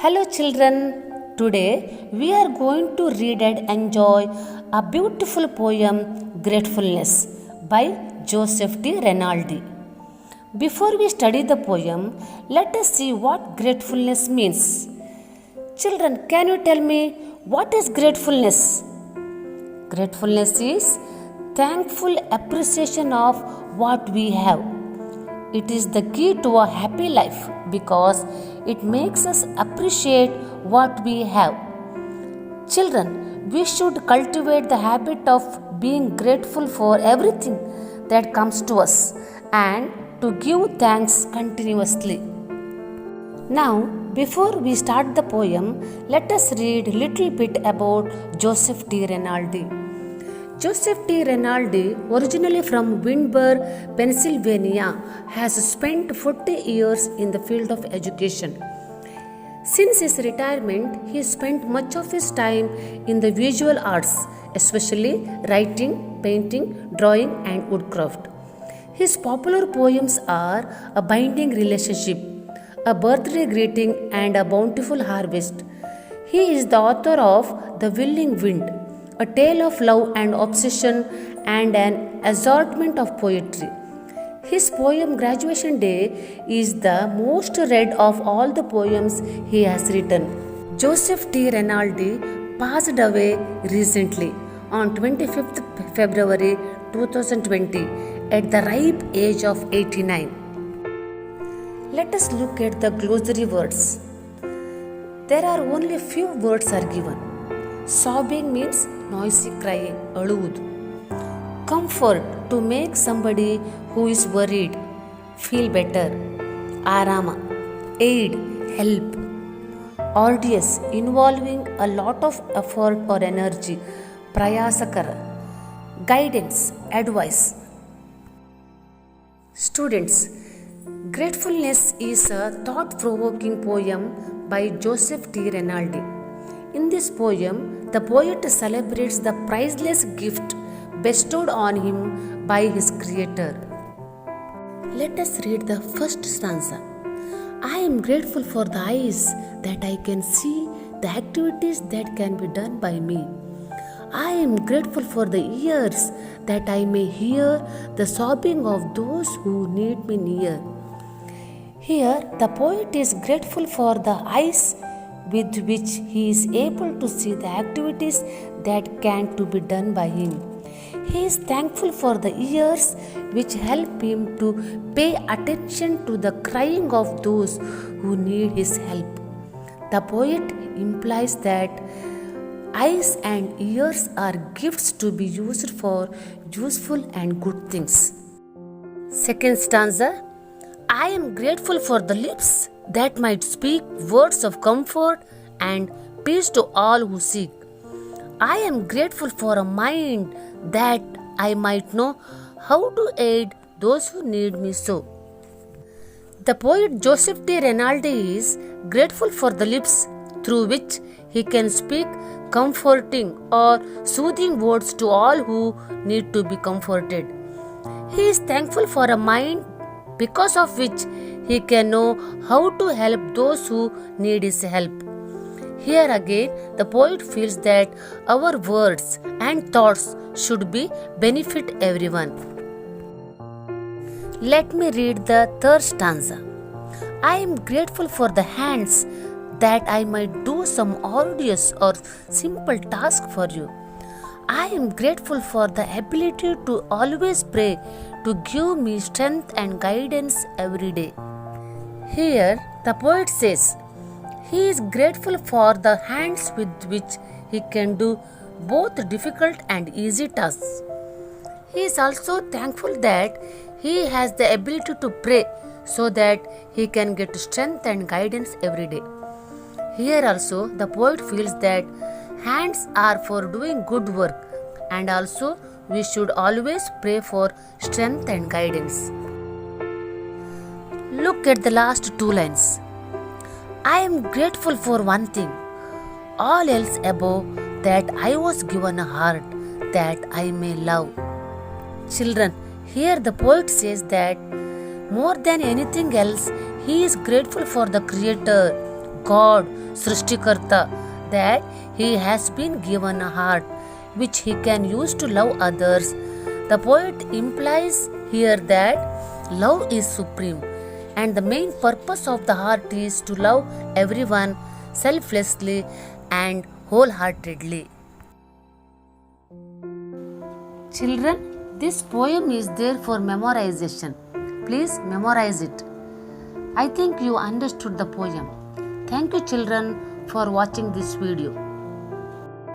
Hello, children. Today we are going to read and enjoy a beautiful poem, Gratefulness, by Joseph D. Rinaldi. Before we study the poem, let us see what gratefulness means. Children, can you tell me what is gratefulness? Gratefulness is thankful appreciation of what we have. It is the key to a happy life because it makes us appreciate what we have. Children, we should cultivate the habit of being grateful for everything that comes to us and to give thanks continuously. Now, before we start the poem, let us read a little bit about Joseph D. Rinaldi. Joseph D. Rinaldi, originally from Windber, Pennsylvania, has spent 40 years in the field of education. Since his retirement, he spent much of his time in the visual arts, especially writing, painting, drawing, and woodcraft. His popular poems are A Binding Relationship, A Birthday Greeting, and A Bountiful Harvest. He is the author of The Willing Wind, a tale of love and obsession, and an assortment of poetry. His poem Graduation Day is the most read of all the poems he has written. Joseph D. Rinaldi passed away recently on 25th February 2020 at the ripe age of 89. Let us look at the glossary words. There are only few words are given. Sobbing means noisy crying, aluvudu. Comfort, to make somebody who is worried feel better. Arama, aid, help. Arduous, involving a lot of effort or energy. Prayasakara, guidance, advice. Students, Gratefulness is a thought-provoking poem by Joseph D. Rinaldi. In this poem, the poet celebrates the priceless gift bestowed on him by his creator. Let us read the first stanza. I am grateful for the eyes that I can see the activities that can be done by me. I am grateful for the ears that I may hear the sobbing of those who need me near. Here, the poet is grateful for the eyes with which he is able to see the activities that can to be done by him. He is thankful for the ears which help him to pay attention to the crying of those who need his help. The poet implies that eyes and ears are gifts to be used for useful and good things. Second stanza. I am grateful for the lips that might speak words of comfort and peace to all who seek. I am grateful for a mind that I might know how to aid those who need me so. The poet Joseph D. Rinaldi is grateful for the lips through which he can speak comforting or soothing words to all who need to be comforted. He is thankful for a mind because of which he can know how to help those who need his help. Here again, the poet feels that our words and thoughts should be benefit everyone. Let me read the third stanza. I am grateful for the hands that I might do some arduous or simple task for you. I am grateful for the ability to always pray to give me strength and guidance every day. Here, the poet says, he is grateful for the hands with which he can do both difficult and easy tasks. He is also thankful that he has the ability to pray so that he can get strength and guidance every day. Here also, the poet feels that hands are for doing good work, and also we should always pray for strength and guidance. Look at the last two lines. I am grateful for one thing, all else above, that I was given a heart that I may love. Children, here the poet says that more than anything else, he is grateful for the Creator God, Srishtikarta, that he has been given a heart which he can use to love others. The poet implies here that love is supreme and the main purpose of the heart is to love everyone selflessly and wholeheartedly. Children, this poem is there for memorization. Please memorize it. I think you understood the poem. Thank you, children, for watching this video.